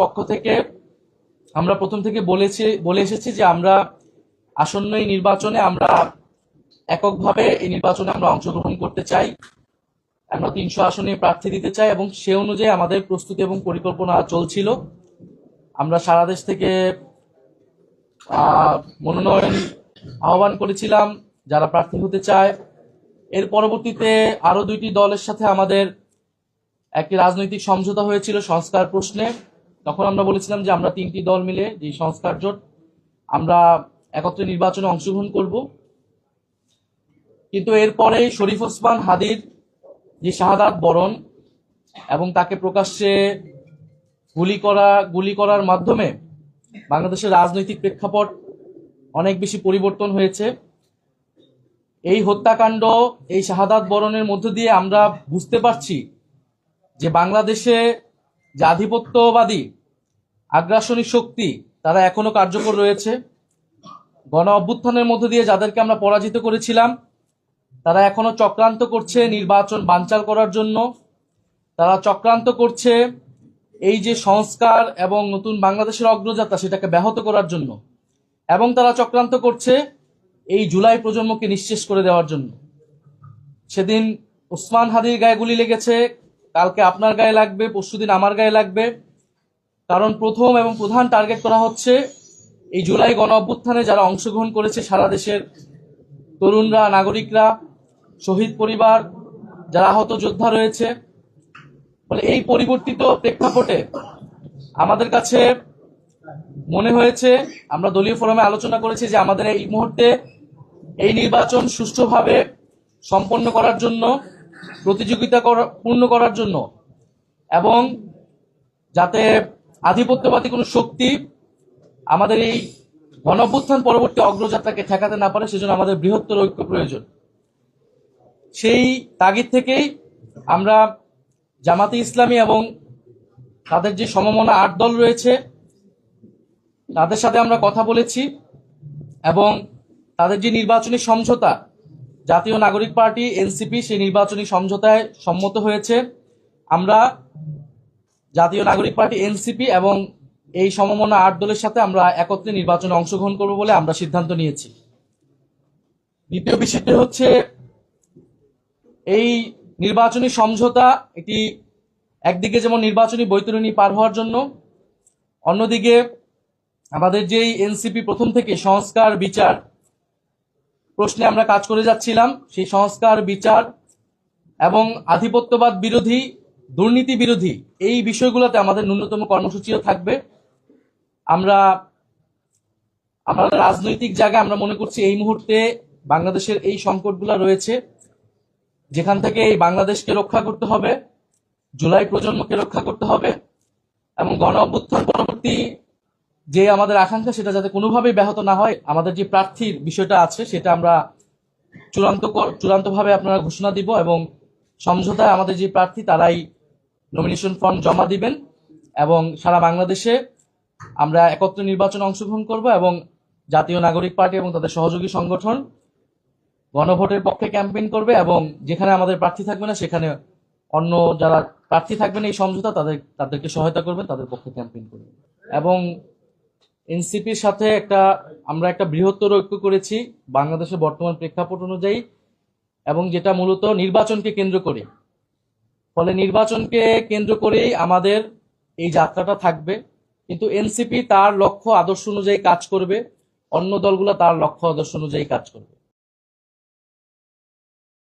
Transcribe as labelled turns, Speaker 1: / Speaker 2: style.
Speaker 1: পক্ষ থেকে আমরা প্রথম থেকে বলে এসেছি যে আমরা আসন্ন এই নির্বাচনে আমরা এককভাবে এই নির্বাচনে আমরা অংশগ্রহণ করতে চাই। আমরা 300 আসনে প্রার্থী দিতে চাই এবং সে অনুযায়ী আমাদের প্রস্তুতি এবং পরিকল্পনা চলছিল। আমরা সারা দেশ থেকে মনোনয়ন আহ্বান করেছিলাম যারা প্রার্থী হতে চায়। এর পরবর্তীতে আরো 2টি দলের সাথে আমাদের একটি রাজনৈতিক সমঝোতা হয়েছিল সংস্কার প্রশ্নে। তখন আমরা বলেছিলাম যে আমরা 3টি দল মিলে যে সংস্কার জোট আমরা একত্রে নির্বাচনে অংশগ্রহণ করব। কিন্তু এরপরে শরীফ ওসমান হাদির যে শাহাদাত বরণ এবং তাকে প্রকাশ্যে গুলি করার মাধ্যমে বাংলাদেশের রাজনৈতিক প্রেক্ষাপট অনেক বেশি পরিবর্তন হয়েছে। এই হত্যাকাণ্ড, এই শাহাদাত বরণের মধ্য দিয়ে আমরা বুঝতে পারছি যে বাংলাদেশে যে আধিপত্যবাদী আগ্রাসনী শক্তি তারা এখনো কার্যকর রয়েছে। গণ অভ্যুত্থানের মধ্য দিয়ে যাদেরকে আমরা পরাজিত করেছিলাম তারা এখনো চক্রান্ত করছে নির্বাচন বানচাল করার জন্য। তারা চক্রান্ত করছে এই যে সংস্কার এবং নতুন বাংলাদেশের অগ্রযাত্রা সেটাকে ব্যাহত করার জন্য, এবং তারা চক্রান্ত করছে এই জুলাই প্রজন্মকে নিঃশেষ করে দেওয়ার জন্য। সেদিন ওসমান হাদির গায়ে গুলি লেগেছে, কালকে আপনার গায়ে লাগবে, পরশুদিন আমার গায়ে লাগবে। কারণ প্রথম এবং প্রধান টার্গেট করা হচ্ছে এই জুলাই গণ অভ্যুত্থানে যারা অংশগ্রহণ করেছে সারা দেশের তরুণরা, নাগরিকরা, শহীদ পরিবার, যারা আহত যোদ্ধা রয়েছে। ফলে এই পরিবর্তিত প্রেক্ষাপটে আমাদের কাছে মনে হয়েছে, আমরা দলীয় ফোরামে আলোচনা করেছি যে আমাদের এই মুহূর্তে এই নির্বাচন সুষ্ঠুভাবে সম্পন্ন করার জন্য, প্রতিযোগিতা পূর্ণ করার জন্য, এবং যাতে আধিপত্যবাদী কোনো শক্তি আমাদের এই গণঅভ্যুত্থান পরবর্তী অগ্রযাত্রাকে ঠেকাতে না পারে, সেজন্য আমাদের বৃহত্তর ঐক্য প্রয়োজন। সেই তাগিদ থেকেই আমরা জামাতে ইসলামী এবং তাদের যে সমমনা 8 দল রয়েছে তাদের সাথে আমরা কথা বলেছি এবং তাদের যে নির্বাচনী সমঝোতা, জাতীয় নাগরিক পার্টি এনসিপি সেই নির্বাচনী সমঝোতায় সম্মত হয়েছে। আমরা জাতীয় নাগরিক পার্টি এনসিপি এবং এই সমমনা 8 দলের সাথে আমরা একত্রে নির্বাচনে অংশগ্রহণ করব বলে আমরা সিদ্ধান্ত নিয়েছি। দ্বিতীয় বিষয়টি হচ্ছে এই নির্বাচনী সমঝোতা এটি একদিকে যেমন নির্বাচনী বৈতরণী পার হওয়ার জন্য, অন্যদিকে আমাদের যেই এনসিপি প্রথম থেকে সংস্কার বিচার প্রশ্নে আমরা কাজ করে যাচ্ছিলাম, সেই সংস্কার বিচার এবং আধিপত্যবাদ বিরোধী, দুর্নীতি বিরোধী এই বিষয়গুলোতে আমাদের ন্যূনতম কর্মসূচিও থাকবে। আমরা আমাদের রাজনৈতিক জায়গায় আমরা মনে করছি এই মুহূর্তে বাংলাদেশের এই সংকটগুলো রয়েছে, যেখান থেকে এই বাংলাদেশকে রক্ষা করতে হবে, জুলাই প্রজন্মকে রক্ষা করতে হবে এবং গণ অভ্যুত্থান পরবর্তী যে আমাদের আকাঙ্ক্ষা সেটা যাতে কোনোভাবেই ব্যাহত না হয়। আমাদের যে প্রার্থীর বিষয়টা আছে সেটা আমরা চূড়ান্তভাবে আপনারা ঘোষণা দিব এবং সমঝোতায় আমাদের যে প্রার্থী তারাই নমিনেশন ফর্ম জমা দিবেন এবং সারা বাংলাদেশে আমরা একত্রে নির্বাচনে অংশগ্রহণ করব এবং জাতীয় নাগরিক পার্টি এবং তাদের সহযোগী সংগঠন গণভোটের পক্ষে ক্যাম্পেইন করবে এবং যেখানে আমাদের প্রার্থী থাকবে না সেখানে অন্য যারা প্রার্থী থাকবেন এই সমঝোতা তাদেরকে সহায়তা করবেন, তাদের পক্ষে ক্যাম্পেইন করবেন। এবং এনসিপির সাথে আমরা একটা বৃহত্তর ঐক্য করেছি বাংলাদেশের বর্তমান প্রেক্ষাপট অনুযায়ী, এবং যেটা মূলত নির্বাচনকে কেন্দ্র করে। ফলে নির্বাচনকে কেন্দ্র করেই আমাদের এই যাত্রাটা থাকবে, কিন্তু এনসিপি তার লক্ষ্য আদর্শ অনুযায়ী কাজ করবে, অন্য দলগুলো তার লক্ষ্য আদর্শ অনুযায়ী কাজ করবে।